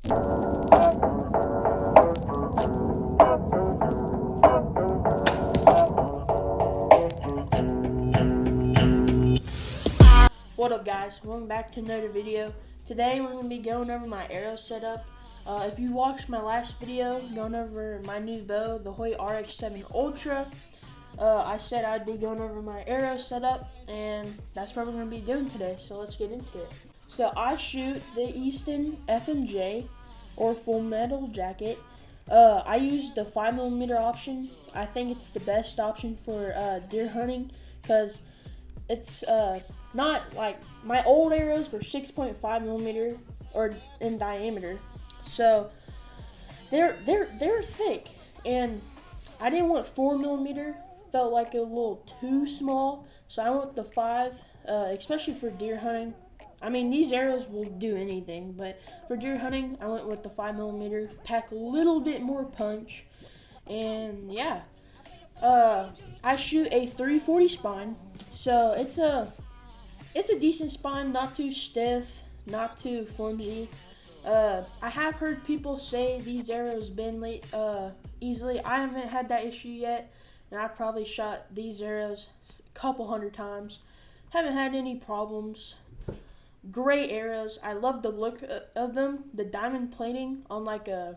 What up, guys? Welcome back to another video. Today we're going to be going over my arrow setup. If you watched my last video going over my new bow, the Hoyt RX7 Ultra, I said I'd be going over my arrow setup, and that's what we're going to be doing today, so let's get into it. So I shoot the Easton FMJ, or Full Metal Jacket. I use the 5mm option. I think it's the best option for deer hunting, because it's not like my old arrows were 6.5mm or in diameter, so they're thick, and I didn't want 4mm. Felt like a little too small, so I went the 5, especially for deer hunting. I mean, these arrows will do anything, but for deer hunting, I went with the 5mm. Pack a little bit more punch, and yeah. I shoot a 340 spine, so it's a decent spine, not too stiff, not too flimsy. I have heard people say these arrows bend easily. I haven't had that issue yet, and I've probably shot these arrows a couple hundred times. Haven't had any problems. Great arrows. I love the look of them. The diamond plating on like a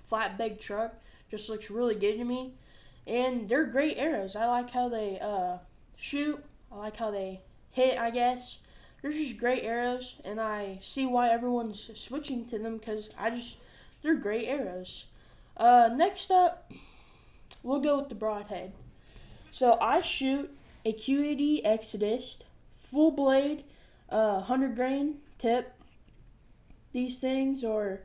flatbed truck just looks really good to me. And they're great arrows. I like how they shoot. I like how they hit, I guess. They're just great arrows, and I see why everyone's switching to them, because they're great arrows. Next up, we'll go with the broadhead. So I shoot a Q80 Exodus, full blade, 100 grain tip. These are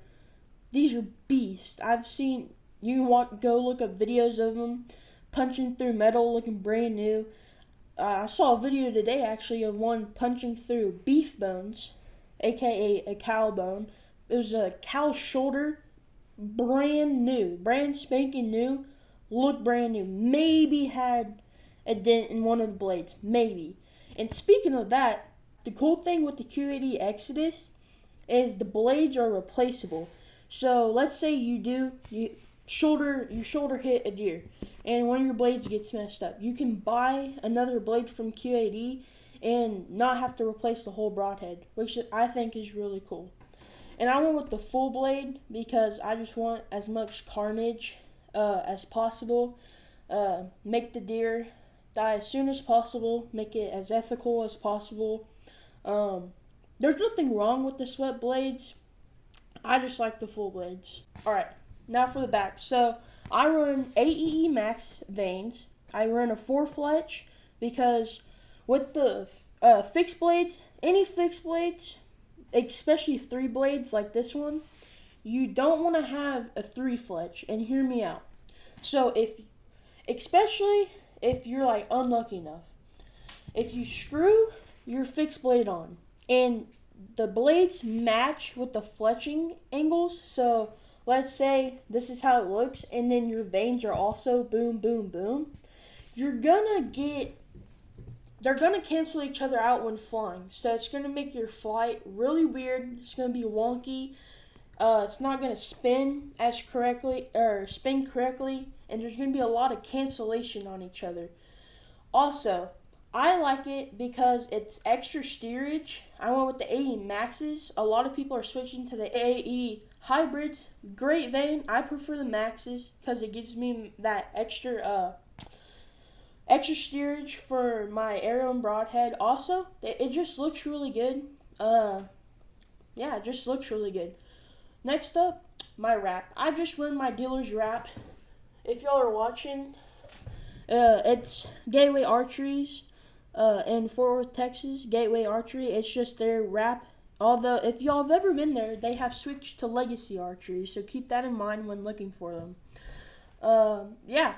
beasts. I've seen, you can go look up videos of them punching through metal looking brand new. I saw a video today actually of one punching through beef bones, aka a cow bone. It was a cow shoulder, brand spanking new, looked brand new. Maybe had a dent in one of the blades, maybe. And speaking of that, the cool thing with the Q80 Exodus is the blades are replaceable. So let's say you shoulder hit a deer, and one of your blades gets messed up. You can buy another blade from Q80 and not have to replace the whole broadhead, which I think is really cool. And I went with the full blade because I just want as much carnage as possible. Make the deer die as soon as possible. Make it as ethical as possible. There's nothing wrong with the sweat blades. I just like the full blades. Alright, now for the back. So I run AEE Max vanes. I run a 4-fletch because with the fixed blades, any fixed blades, especially 3 blades like this one, you don't want to have a 3-fletch. And hear me out. So especially if you're like unlucky enough, if you screw your fixed blade on and the blades match with the fletching angles, so let's say this is how it looks, and then your vanes are also boom, boom, boom, they're gonna cancel each other out when flying. So it's gonna make your flight really weird. It's gonna be wonky. It's not gonna spin correctly, and there's gonna be a lot of cancellation on each other. Also, I like it because it's extra steerage. I went with the AE Maxes. A lot of people are switching to the AE Hybrids. Great vane. I prefer the Maxes because it gives me that extra steerage for my arrow and broadhead. Also, it just looks really good. Yeah, it just looks really good. Next up, my wrap. I just run my dealer's wrap. If y'all are watching, it's Gateway Archeries. In Fort Worth, Texas, Gateway Archery. It's just their wrap. Although, if y'all have ever been there, they have switched to Legacy Archery, so keep that in mind when looking for them. Yeah.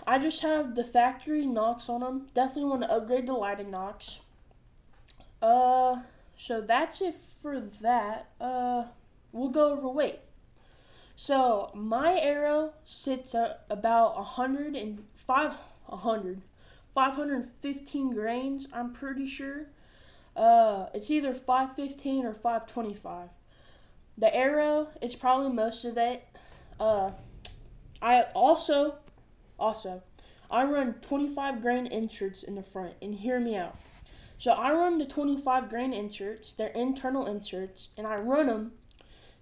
I just have the factory nocks on them. Definitely want to upgrade the lighting nocks. So that's it for that. We'll go over weight. So, my arrow sits at about 515 grains, I'm pretty sure. It's either 515 or 525. The arrow is probably most of it. I also I run 25 grain inserts in the front, and hear me out. So I run the 25 grain inserts, they're internal inserts, and I run them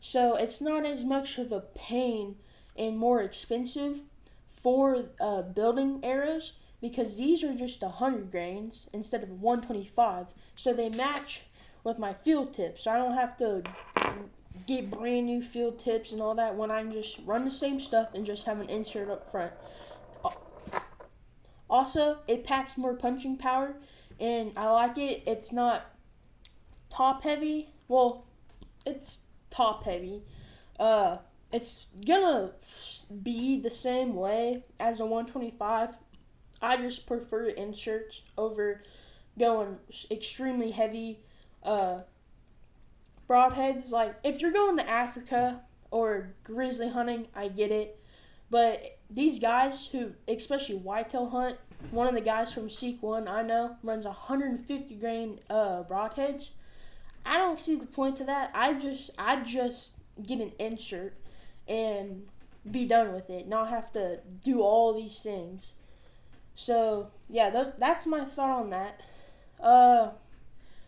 so it's not as much of a pain and more expensive for building arrows because these are just 100 grains instead of 125. So they match with my field tips. So I don't have to get brand new field tips and all that when I just run the same stuff and just have an insert up front. Also, it packs more punching power and I like it. It's not top heavy. Well, it's top heavy. It's gonna be the same way as a 125. I just prefer inserts over going extremely heavy broadheads. Like if you're going to Africa or grizzly hunting, I get it. But these guys who, especially whitetail hunt, one of the guys from Seek One I know runs 150 grain broadheads. I don't see the point to that. I just get an insert and be done with it, not have to do all these things. So yeah, that's my thought on that.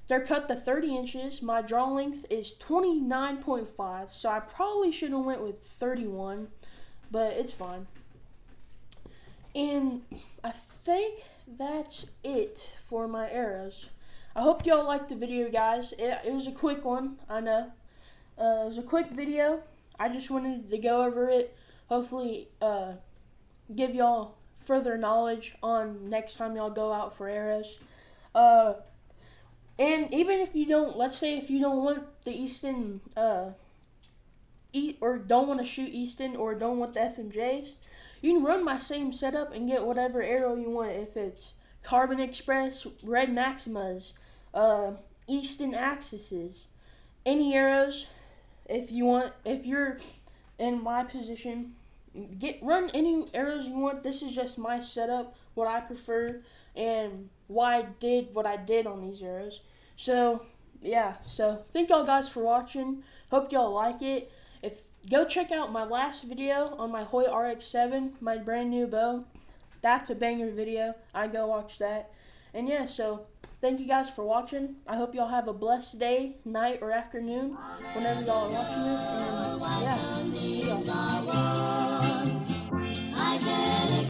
They're cut to 30 inches. My draw length is 29.5, so I probably should have went with 31, but it's fine. And I think that's it for my arrows. I hope y'all liked the video, guys. It was a quick one, I know. It was a quick video. I just wanted to go over it. Hopefully, give y'all further knowledge on next time y'all go out for arrows. And even if you don't, let's say if you don't want the Easton, or don't want to shoot Easton or don't want the FMJs, you can run my same setup and get whatever arrow you want. If it's Carbon Express, Red Maximas, Easton Axes, any arrows. If you want, if you're in my position, run any arrows you want. This is just my setup, what I prefer, and why I did what I did on these arrows. So yeah, so thank y'all guys for watching. Hope y'all like it. Go check out my last video on my Hoyt RX7, my brand new bow. That's a banger video. I go watch that. And yeah, so thank you guys for watching. I hope y'all have a blessed day, night, or afternoon whenever y'all are watching this. And yeah, see y'all.